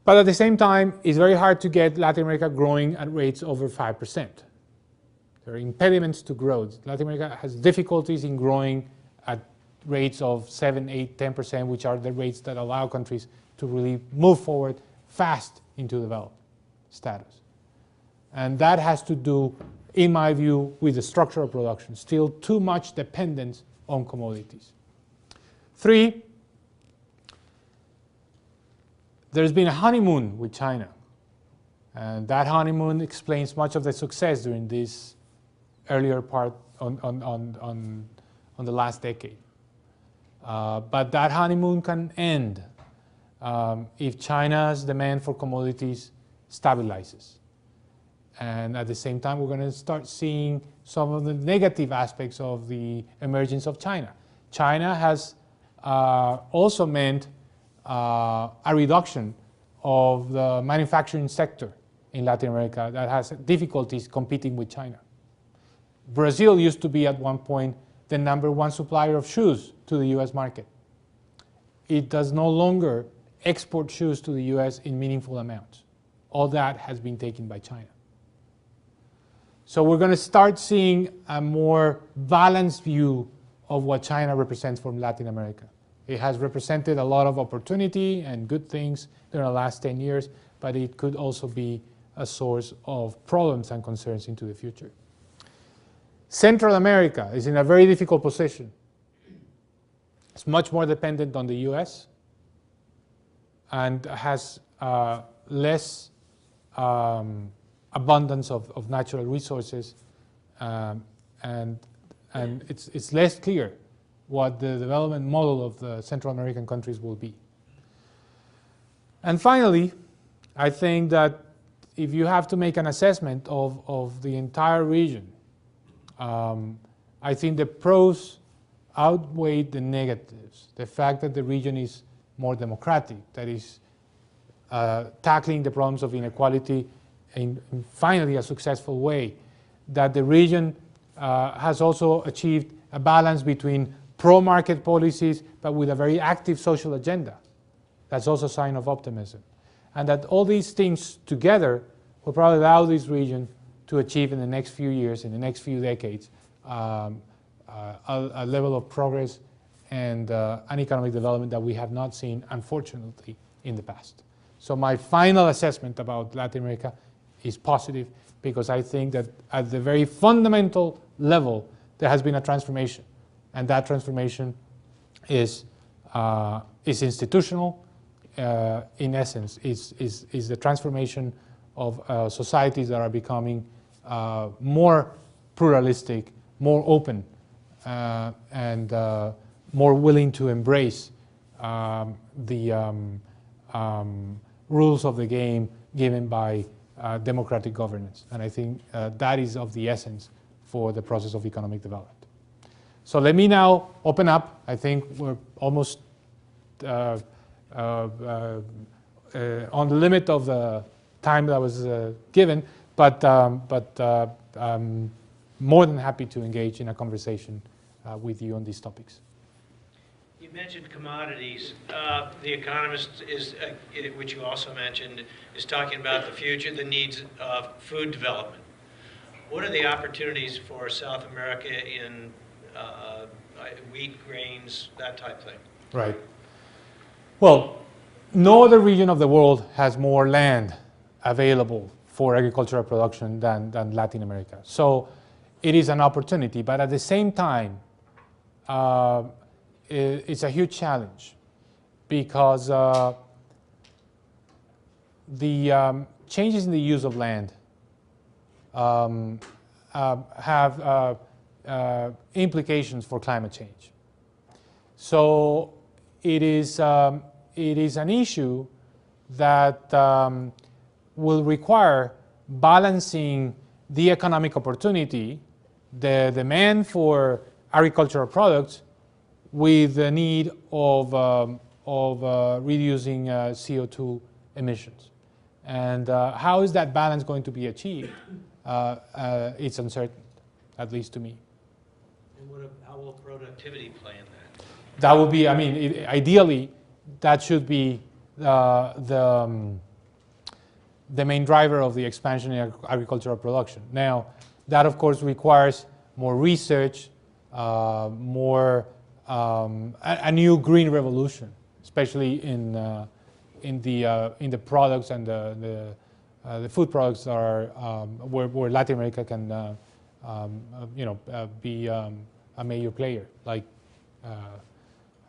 But at the same time, it's very hard to get Latin America growing at rates over 5%. There are impediments to growth. Latin America has difficulties in growing at rates of 7, 8, 10%, which are the rates that allow countries to really move forward fast into developed status. And that has to do, in my view, with the structure of production. Still too much dependence on commodities. 3, there's been a honeymoon with China. And that honeymoon explains much of the success during this earlier part on the last decade. But that honeymoon can end if China's demand for commodities stabilizes. And at the same time, we're going to start seeing some of the negative aspects of the emergence of China. China has also meant a reduction of the manufacturing sector in Latin America that has difficulties competing with China. Brazil used to be at one point the #1 supplier of shoes to the US market. It does no longer export shoes to the US in meaningful amounts. All that has been taken by China. So we're going to start seeing a more balanced view of what China represents for Latin America. It has represented a lot of opportunity and good things during the last 10 years, but it could also be a source of problems and concerns into the future. Central America is in a very difficult position. It's much more dependent on the US and has less abundance of natural resources, and it's less clear what the development model of the Central American countries will be. And finally, I think that if you have to make an assessment of the entire region, I think the pros outweigh the negatives. The fact that the region is more democratic, that is tackling the problems of inequality in finally a successful way, that the region has also achieved a balance between pro-market policies but with a very active social agenda. That's also a sign of optimism. And that all these things together will probably allow this region to achieve in the next few years, in the next few decades, a level of progress and an economic development that we have not seen, unfortunately, in the past. So my final assessment about Latin America is positive, because I think that at the very fundamental level, there has been a transformation. And that transformation is institutional, in essence, is the transformation of societies that are becoming more pluralistic, more open, and more willing to embrace the rules of the game given by democratic governance. And I think that is of the essence for the process of economic development. So let me now open up. I think we're almost on the limit of the time that was given, but I'm more than happy to engage in a conversation with you on these topics. You mentioned commodities. The Economist is, which you also mentioned, is talking about the future, the needs of food development. What are the opportunities for South America in wheat, grains, that type of thing? Right. Well, no other region of the world has more land available for agricultural production than Latin America. So it is an opportunity, but at the same time, it's a huge challenge, because the changes in the use of land have implications for climate change. So it is an issue that will require balancing the economic opportunity, the demand for agricultural products, with the need of reducing CO2 emissions. And how is that balance going to be achieved? It's uncertain, at least to me. And how will productivity play in that? That would be, I mean, ideally, that should be the main driver of the expansion in agricultural production. Now, that of course requires more research, more a new green revolution, especially in the products and the food products are where Latin America can be a major player, like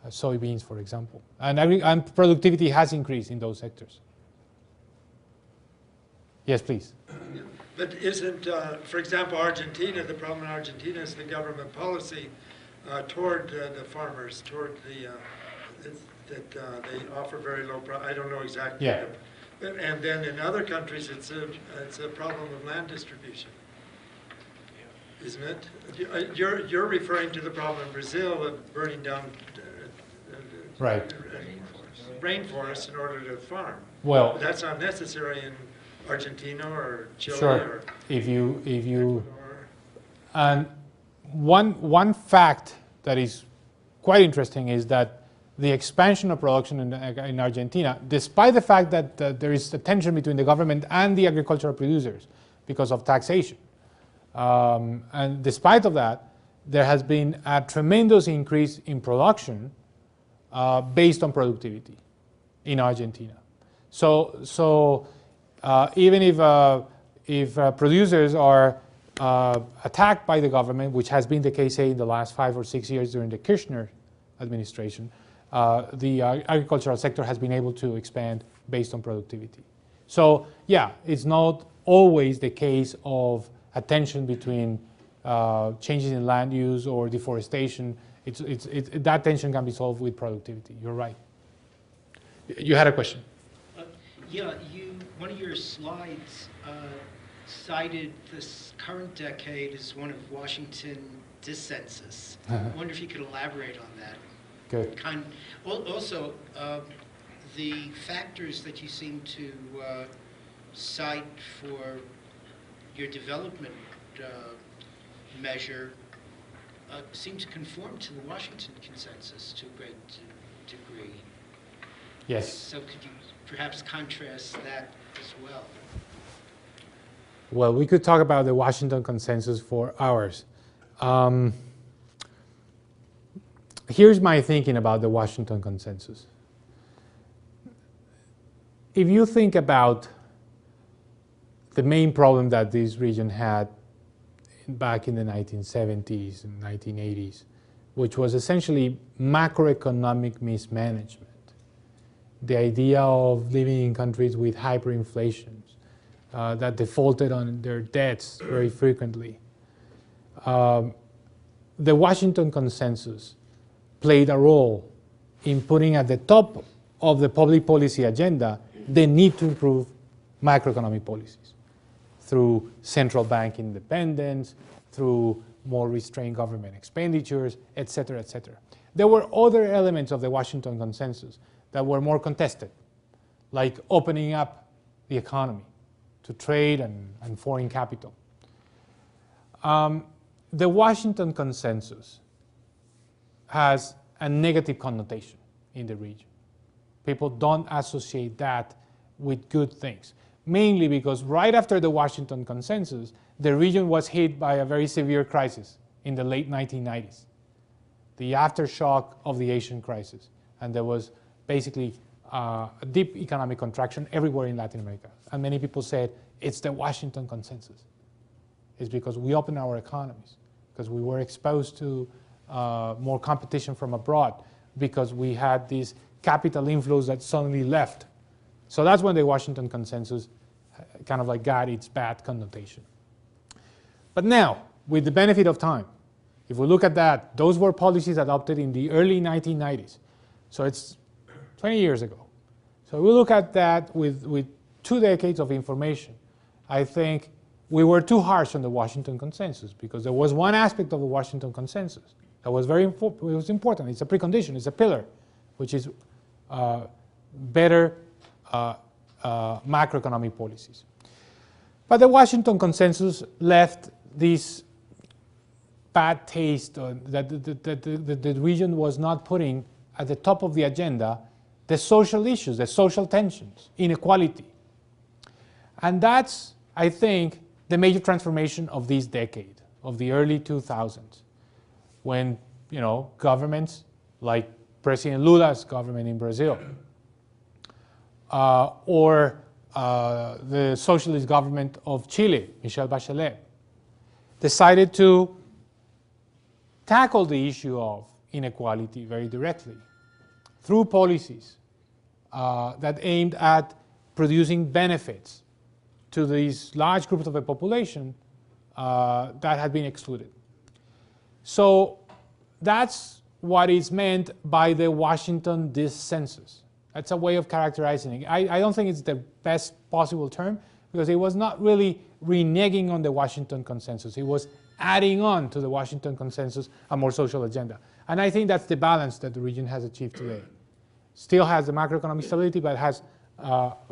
soybeans, for example. And productivity has increased in those sectors. Yes, please. But isn't, for example, Argentina, the problem in Argentina is the government policy toward the farmers, toward that they offer very low price. I don't know exactly. Yeah. And then in other countries, it's a problem of land distribution, isn't it? You're referring to the problem in Brazil of burning down Right. rainforests in order to farm. Well, But that's not necessary in Argentina or Chile sure. or If you Ecuador. and one fact that is quite interesting is that the expansion of production in Argentina, despite the fact that there is a tension between the government and the agricultural producers because of taxation, and despite of that, there has been a tremendous increase in production based on productivity in Argentina. So even if producers are attacked by the government, which has been the case, say, in the last 5 or 6 years during the Kirchner administration, the agricultural sector has been able to expand based on productivity. So yeah, it's not always the case of a tension between changes in land use or deforestation. That tension can be solved with productivity. You're right. You had a question. Yeah, one of your slides cited this current decade as one of Washington dissensus. I wonder if you could elaborate on that. Good. Also, the factors that you seem to cite for your development measure seem to conform to the Washington consensus to a great degree. Yes. So could you perhaps contrast that as well? Well, we could talk about the Washington consensus for hours. Here's my thinking about the Washington consensus. If you think about the main problem that this region had back in the 1970s and 1980s, which was essentially macroeconomic mismanagement, the idea of living in countries with hyperinflation, that defaulted on their debts very frequently. The Washington consensus played a role in putting at the top of the public policy agenda the need to improve macroeconomic policies through central bank independence, through more restrained government expenditures, et cetera, et cetera. There were other elements of the Washington consensus that were more contested, like opening up the economy to trade and foreign capital. The Washington consensus has a negative connotation in the region. People don't associate that with good things, mainly because right after the Washington consensus, the region was hit by a very severe crisis in the late 1990s, the aftershock of the Asian crisis. And there was basically a deep economic contraction everywhere in Latin America. And many people said, it's the Washington consensus. It's because we opened our economies, because we were exposed to more competition from abroad, because we had these capital inflows that suddenly left. So that's when the Washington consensus kind of like got its bad connotation. But now, with the benefit of time, if we look at that, those were policies adopted in the early 1990s. So it's 20 years ago. So we look at that with 2 decades of information. I think we were too harsh on the Washington consensus because there was one aspect of the Washington consensus that was very important. It's a precondition, it's a pillar, which is better macroeconomic policies. But the Washington consensus left this bad taste that the region was not putting at the top of the agenda the social issues, the social tensions, inequality. And that's, I think, the major transformation of this decade, of the early 2000s, when governments like President Lula's government in Brazil, or the socialist government of Chile, Michelle Bachelet, decided to tackle the issue of inequality very directly through policies that aimed at producing benefits to these large groups of the population that had been excluded. So that's what is meant by the Washington dissensus. That's a way of characterizing it. I don't think it's the best possible term, because it was not really reneging on the Washington consensus. It was adding on to the Washington consensus a more social agenda. And I think that's the balance that the region has achieved today. Still has the macroeconomic stability, but has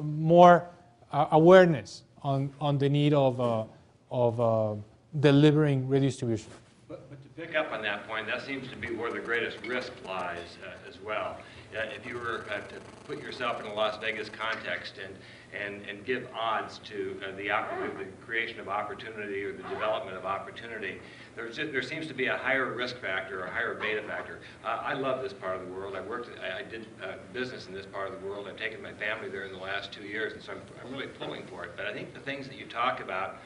more awareness on the need of delivering redistribution. But to pick up on that point, that seems to be where the greatest risk lies as well. If you were to put yourself in a Las Vegas context and give odds to the creation of opportunity or the development of opportunity, there seems to be a higher risk factor or a higher beta factor. I love this part of the world. I did business in this part of the world. I've taken my family there in the last 2 years, and so I'm really pulling for it. But I think the things that you talk about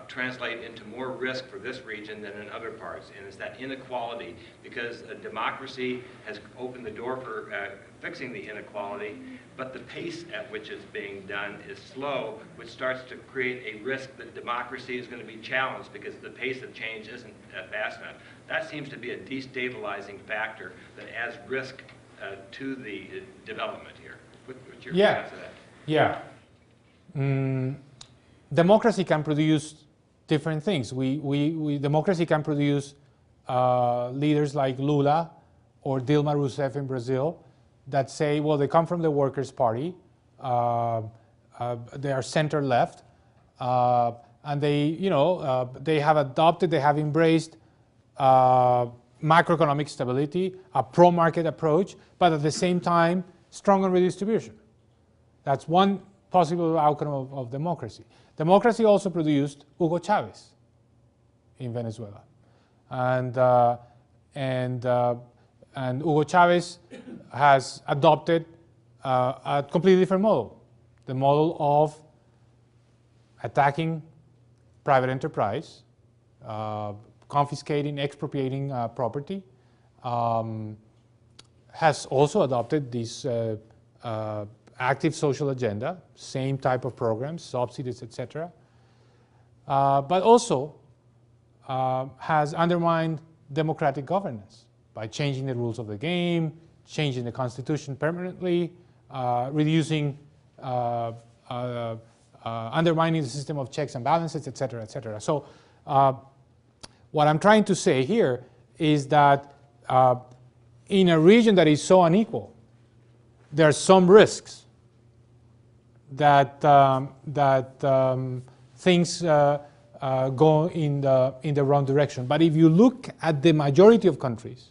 translate into more risk for this region than in other parts, and it's that inequality, because democracy has opened the door for fixing the inequality, but the pace at which it's being done is slow, which starts to create a risk that democracy is going to be challenged because the pace of change isn't fast enough. That seems to be a destabilizing factor that adds risk to the development here. What's your response to that? Yeah. Democracy can produce different things. Democracy can produce leaders like Lula or Dilma Rousseff in Brazil that say, well, they come from the Workers' Party, they are center-left, and they have adopted, they have embraced macroeconomic stability, a pro-market approach, but at the same time, strong on redistribution. That's one possible outcome of democracy. Democracy also produced Hugo Chavez in Venezuela, and Hugo Chavez has adopted a completely different model, the model of attacking private enterprise, confiscating, expropriating property, has also adopted this active social agenda, same type of programs, subsidies, etc. But also has undermined democratic governance by changing the rules of the game, changing the constitution permanently, reducing, undermining the system of checks and balances, etc., etc. So what I'm trying to say here is that in a region that is so unequal, there are some risks that things go in the wrong direction. But if you look at the majority of countries,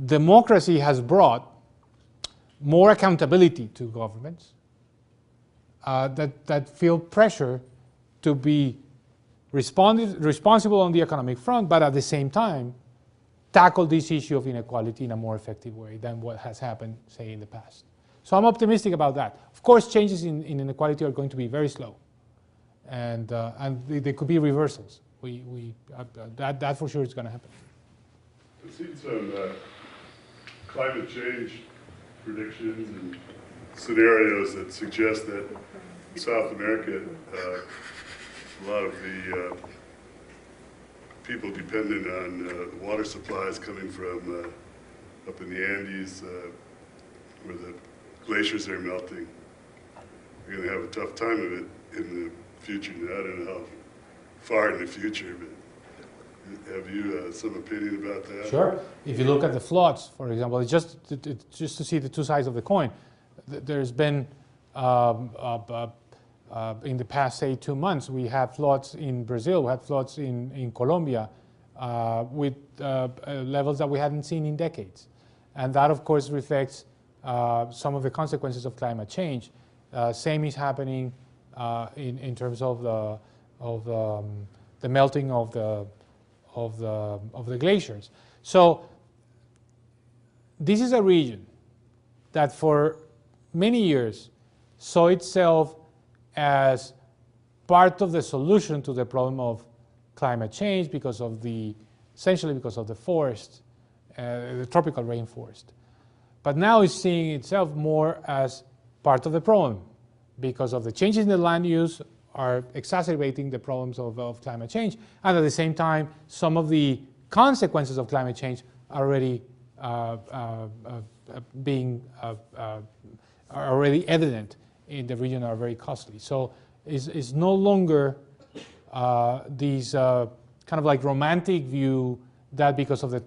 democracy has brought more accountability to governments that feel pressure to be responsible on the economic front, but at the same time tackle this issue of inequality in a more effective way than what has happened, say, in the past. So I'm optimistic about that. Of course, changes in inequality are going to be very slow, and there could be reversals. That for sure is going to happen. I've seen some climate change predictions and scenarios that suggest that South America, a lot of the people dependent on water supplies coming from up in the Andes, where the glaciers are melting, are going to have a tough time of it in the future. Now, I don't know how far in the future, but have you some opinion about that? Sure. If you look at the floods, for example, it's just to see the two sides of the coin. There's been, in the past, say, 2 months, we had floods in Brazil, we had floods in Colombia with levels that we hadn't seen in decades. And that, of course, reflects some of the consequences of climate change. Same is happening in terms of the melting of the glaciers. So this is a region that for many years saw itself as part of the solution to the problem of climate change because of essentially because of the forest, the tropical rainforest. But now it's seeing itself more as part of the problem because of the changes in the land use are exacerbating the problems of climate change. And at the same time, some of the consequences of climate change are already are already evident in the region, are very costly. So it's no longer these kind of like romantic view that because of the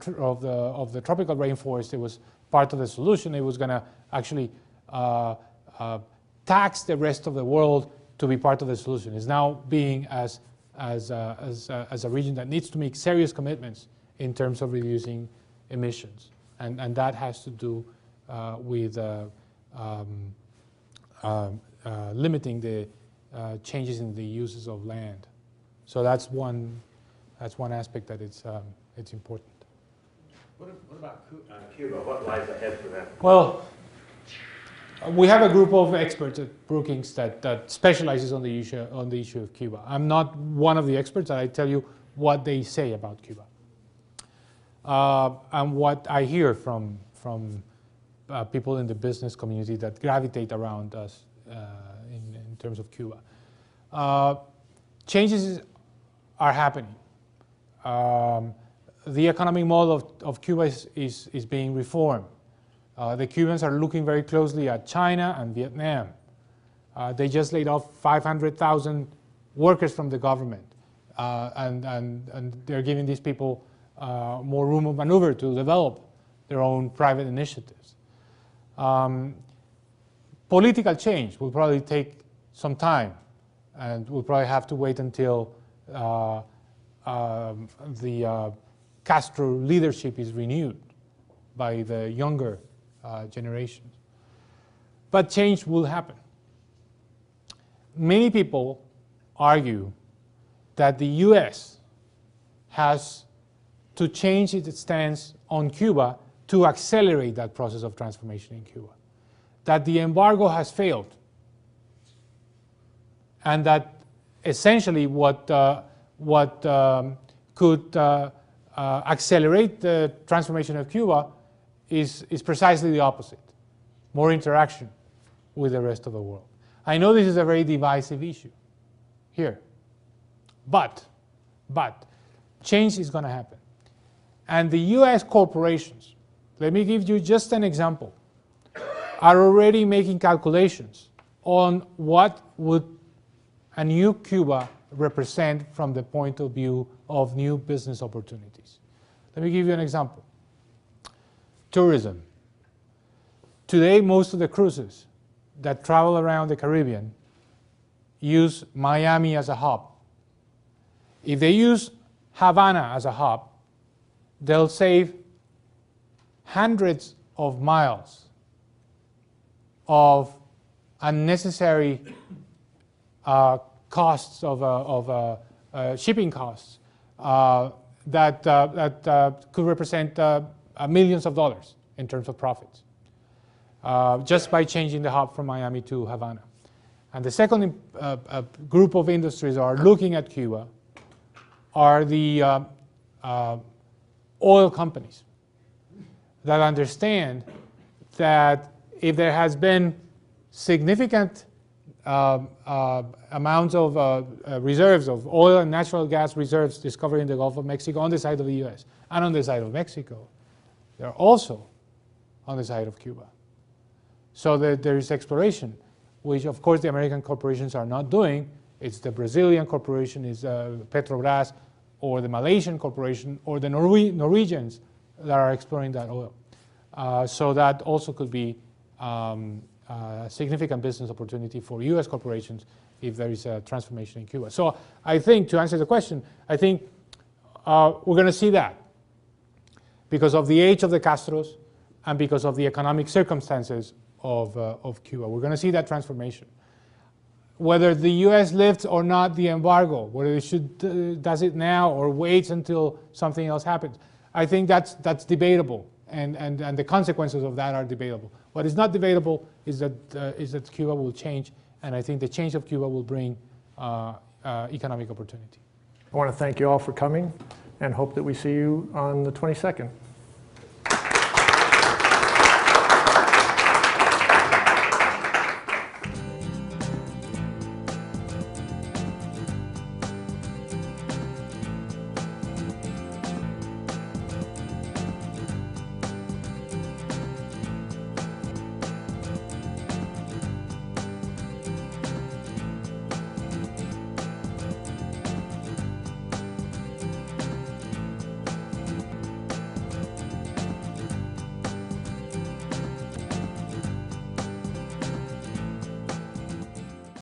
tropical rainforest, it was part of the solution. It was going to actually tax the rest of the world to be part of the solution. It's now being as a region that needs to make serious commitments in terms of reducing emissions, and that has to do with limiting the changes in the uses of land. So that's one aspect that it's important. What about Cuba? What lies ahead for them? Well, we have a group of experts at Brookings that specializes on the issue of Cuba. I'm not one of the experts. I tell you what they say about Cuba and what I hear from people in the business community that gravitate around us in terms of Cuba. Changes are happening. The economic model of Cuba is being reformed. The Cubans are looking very closely at China and Vietnam. They just laid off 500,000 workers from the government, and they're giving these people more room of maneuver to develop their own private initiatives. Political change will probably take some time, and we'll probably have to wait until the Castro leadership is renewed by the younger generations. But change will happen. Many people argue that the US has to change its stance on Cuba to accelerate that process of transformation in Cuba. That the embargo has failed. And that essentially what could accelerate the transformation of Cuba is precisely the opposite. More interaction with the rest of the world. I know this is a very divisive issue here, but change is going to happen. And the US corporations, let me give you just an example, are already making calculations on what would a new Cuba represent from the point of view of new business opportunities. Let me give you an example. Tourism. Today, most of the cruises that travel around the Caribbean use Miami as a hub. If they use Havana as a hub, they'll save hundreds of miles of unnecessary costs of shipping costs that could represent millions of dollars in terms of profits, just by changing the hub from Miami to Havana. And the second group of industries that are looking at Cuba are the oil companies that understand that if there has been significant amounts of reserves of oil and natural gas reserves discovered in the Gulf of Mexico on the side of the US and on the side of Mexico, they're also on the side of Cuba. So there is exploration, which of course the American corporations are not doing. It's the Brazilian corporation, it's Petrobras, or the Malaysian corporation, or the Norwegians that are exploring that oil. So that also could be a significant business opportunity for US corporations if there is a transformation in Cuba. So I think, to answer the question, I think we're going to see that because of the age of the Castros and because of the economic circumstances of Cuba. We're going to see that transformation. Whether the US lifts or not the embargo, whether it should does it now or waits until something else happens, I think that's debatable, and the consequences of that are debatable. What is not debatable is that Cuba will change, and I think the change of Cuba will bring economic opportunity. I want to thank you all for coming and hope that we see you on the 22nd.